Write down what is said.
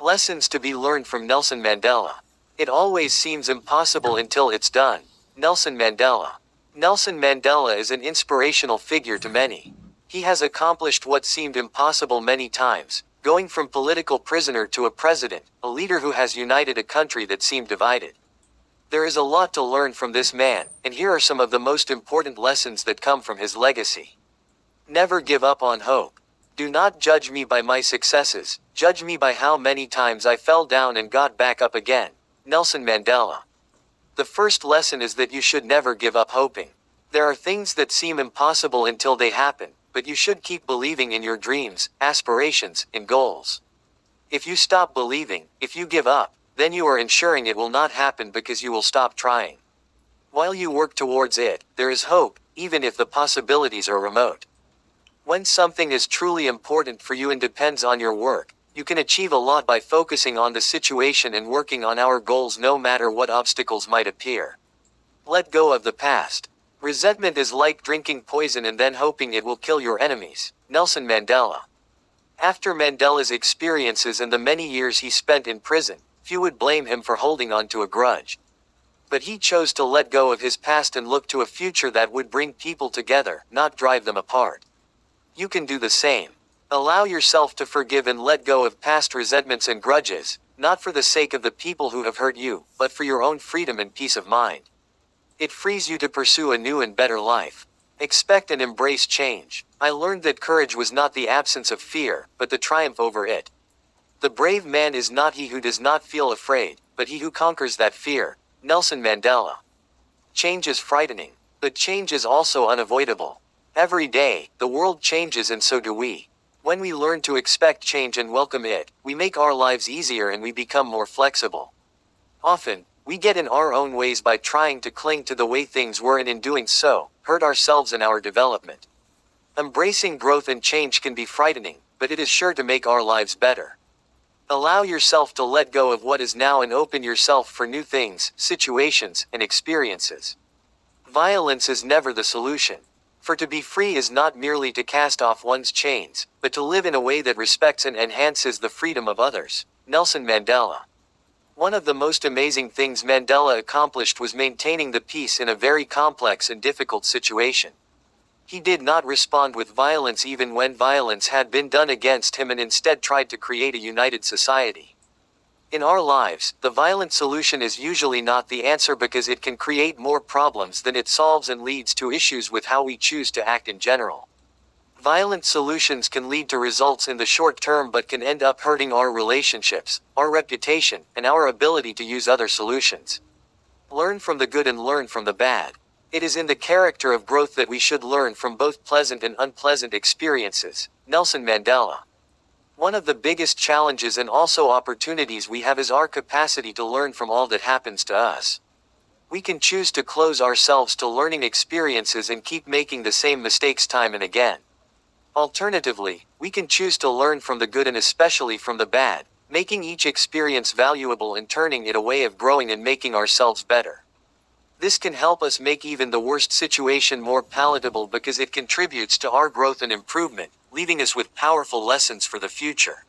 Lessons to be learned from Nelson Mandela. It always seems impossible until it's done. Nelson Mandela. Nelson Mandela is an inspirational figure to many. He has accomplished what seemed impossible many times, going from political prisoner to a president, a leader who has united a country that seemed divided. There is a lot to learn from this man, and here are some of the most important lessons that come from his legacy. Never give up on hope. Do not judge me by my successes, judge me by how many times I fell down and got back up again. Nelson Mandela. The first lesson is that you should never give up hoping. There are things that seem impossible until they happen, but you should keep believing in your dreams, aspirations, and goals. If you stop believing, if you give up, then you are ensuring it will not happen because you will stop trying. While you work towards it, there is hope, even if the possibilities are remote. When something is truly important for you and depends on your work, you can achieve a lot by focusing on the situation and working on our goals no matter what obstacles might appear. Let go of the past. Resentment is like drinking poison and then hoping it will kill your enemies. Nelson Mandela. After Mandela's experiences and the many years he spent in prison, few would blame him for holding on to a grudge. But he chose to let go of his past and look to a future that would bring people together, not drive them apart. You can do the same. Allow yourself to forgive and let go of past resentments and grudges, not for the sake of the people who have hurt you, but for your own freedom and peace of mind. It frees you to pursue a new and better life. Expect and embrace change. I learned that courage was not the absence of fear, but the triumph over it. The brave man is not he who does not feel afraid, but he who conquers that fear. Nelson Mandela. Change is frightening, but change is also unavoidable. Every day, the world changes and so do we. When we learn to expect change and welcome it, we make our lives easier and we become more flexible. Often, we get in our own ways by trying to cling to the way things were and in doing so, hurt ourselves and our development. Embracing growth and change can be frightening, but it is sure to make our lives better. Allow yourself to let go of what is now and open yourself for new things, situations, and experiences. Violence is never the solution. For to be free is not merely to cast off one's chains, but to live in a way that respects and enhances the freedom of others. Nelson Mandela. One of the most amazing things Mandela accomplished was maintaining the peace in a very complex and difficult situation. He did not respond with violence even when violence had been done against him and instead tried to create a united society. In our lives, the violent solution is usually not the answer because it can create more problems than it solves and leads to issues with how we choose to act in general. Violent solutions can lead to results in the short term but can end up hurting our relationships, our reputation, and our ability to use other solutions. Learn from the good and learn from the bad. It is in the character of growth that we should learn from both pleasant and unpleasant experiences. Nelson Mandela. One of the biggest challenges and also opportunities we have is our capacity to learn from all that happens to us. We can choose to close ourselves to learning experiences and keep making the same mistakes time and again. Alternatively, we can choose to learn from the good and especially from the bad, making each experience valuable and turning it a way of growing and making ourselves better. This can help us make even the worst situation more palatable because it contributes to our growth and improvement, leaving us with powerful lessons for the future.